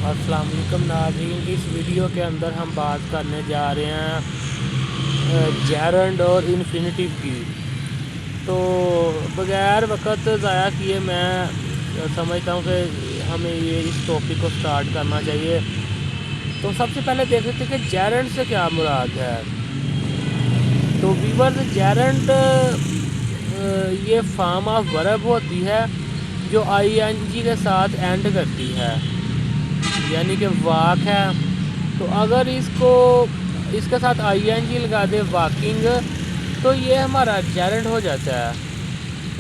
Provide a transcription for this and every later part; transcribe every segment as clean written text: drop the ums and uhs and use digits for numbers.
अस्सलाम वालेकुम नाज़रीन। इस वीडियो के अंदर हम बात करने जा रहे हैं जेरेंड और इन्फिनिटिव की। तो बग़ैर वक्त ज़ाया किए मैं समझता हूँ कि हमें ये इस टॉपिक को स्टार्ट करना चाहिए। तो सबसे पहले देख लेते हैं कि जेरेंड से क्या मुराद है। तो वीवर्स, जेरेंड ये फॉर्म ऑफ वर्ब होती है जो आईएनजी के साथ एंड करती है, यानी कि वाक है। तो अगर इसके साथ आईएनजी लगा दे वाकिंग, तो ये हमारा जेरेंड हो जाता है।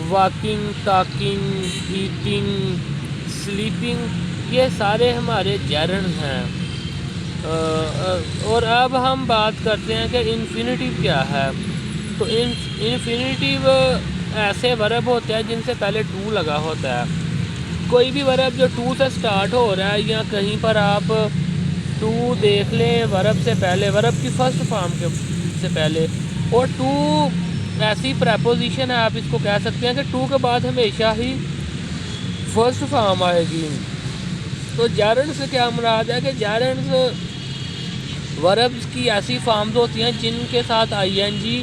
वाकिंग, टॉकिंग, ईटिंग, स्लीपिंग, ये सारे हमारे जेरेंड हैं। और अब हम बात करते हैं कि इन्फिनिटिव क्या है। तो इन्फिनिटिव ऐसे वर्ब होते हैं जिनसे पहले टू लगा होता है। कोई भी वर्ब जो टू से स्टार्ट हो रहा है, या कहीं पर आप टू देख लें वर्ब से पहले, वर्ब की फर्स्ट फॉर्म के से पहले, और टू ऐसी प्रपोजिशन है, आप इसको कह सकते हैं कि टू के बाद हमेशा ही फर्स्ट फॉर्म आएगी। तो जेरेंड से क्या मुराद है कि जेरेंड वर्ब्स की ऐसी फॉर्म्स होती हैं जिनके साथ आईएनजी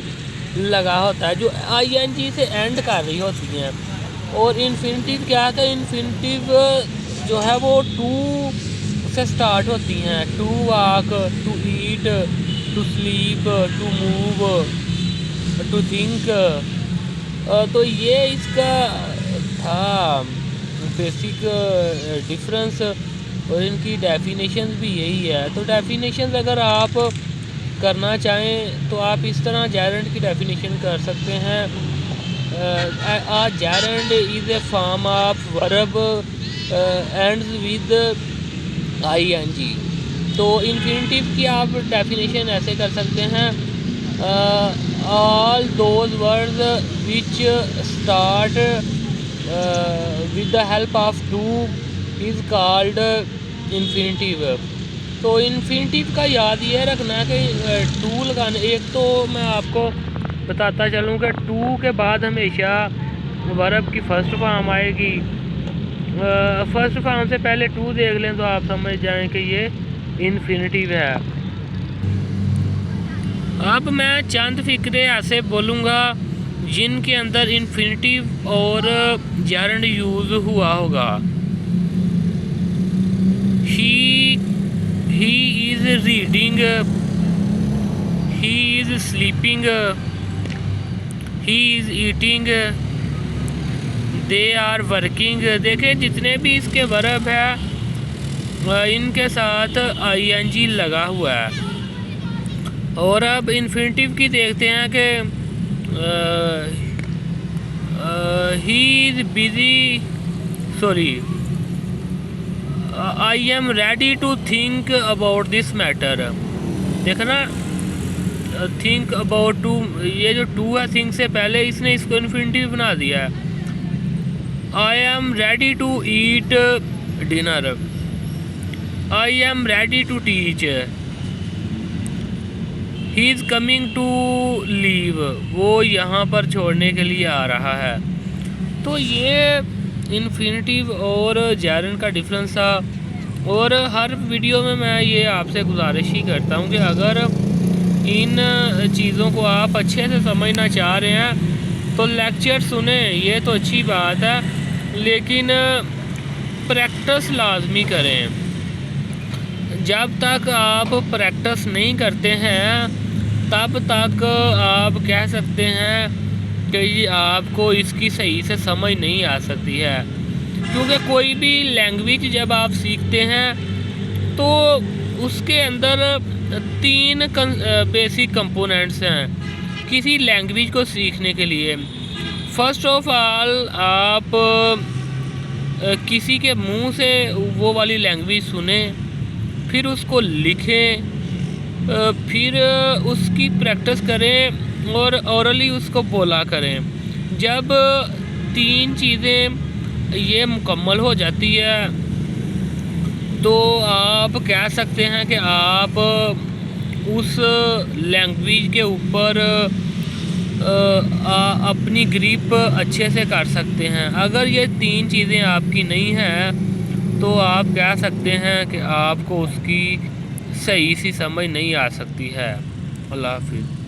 लगा होता है, जो आईएनजी से एंड कर रही होती हैं। और इन्फिनिटिव क्या है? इन्फिनिटिव जो है वो टू से स्टार्ट होती हैं। To walk, to eat, to sleep, to move, to think. तो ये इसका था बेसिक डिफरेंस, और इनकी डेफिनेशंस भी यही है। तो डेफिनेशंस अगर आप करना चाहें तो आप इस तरह जेरेंड की डेफिनेशन कर सकते हैं। A gerund is a form of verb ends with ing। तो इन्फिनिटिव की आप डेफिनेशन ऐसे कर सकते हैं, all those words which start with the help of to is called infinitive। तो इन्फिनिटिव का याद ये रखना है कि टू लगाने, एक तो मैं आपको बताता चलूँ कि टू के बाद हमेशा वर्ब की फर्स्ट फॉर्म आएगी। फर्स्ट फॉर्म से पहले टू देख लें तो आप समझ जाएं कि ये इन्फिनिटिव है। अब मैं चंद फिक्रे ऐसे बोलूँगा जिनके अंदर इन्फिनिटिव और जेरेंड यूज़ हुआ होगा। he is reading, he is sleeping, he is eating, they are working। देखें, जितने भी इसके वर्ब है इनके साथ आईएनजी लगा हुआ है। और अब इन्फिनिटिव की देखते हैं कि he is busy, sorry, I am ready to think about this matter. देखना, थिंक अबाउट टू, ये जो टू है थिंक से पहले, इसने इसको इन्फिनिटिव बना दिया है। I am ready to eat dinner, I am ready to teach, he is coming to leave, वो यहाँ पर छोड़ने के लिए आ रहा है। तो ये इन्फिनिटिव और जेरेंड का डिफरेंस था। और हर वीडियो में मैं ये आपसे गुजारिश ही करता हूँ कि अगर इन चीज़ों को आप अच्छे से समझना चाह रहे हैं तो लेक्चर सुने, ये तो अच्छी बात है, लेकिन प्रैक्टिस लाजमी करें। जब तक आप प्रैक्टिस नहीं करते हैं तब तक आप कह सकते हैं कि आपको इसकी सही से समझ नहीं आ सकती है। क्योंकि कोई भी लैंग्वेज जब आप सीखते हैं तो उसके अंदर तीन बेसिक कंपोनेंट्स हैं किसी लैंग्वेज को सीखने के लिए। फर्स्ट ऑफ ऑल, आप किसी के मुंह से वो वाली लैंग्वेज सुने, फिर उसको लिखें, फिर उसकी प्रैक्टिस करें और ओरली उसको बोला करें। जब तीन चीज़ें ये मुकम्मल हो जाती है तो आप कह सकते हैं कि आप उस लैंग्वेज के ऊपर अपनी ग्रिप अच्छे से कर सकते हैं। अगर ये तीन चीज़ें आपकी नहीं हैं तो आप कह सकते हैं कि आपको उसकी सही सी समझ नहीं आ सकती है। अल्लाह हाफिज़।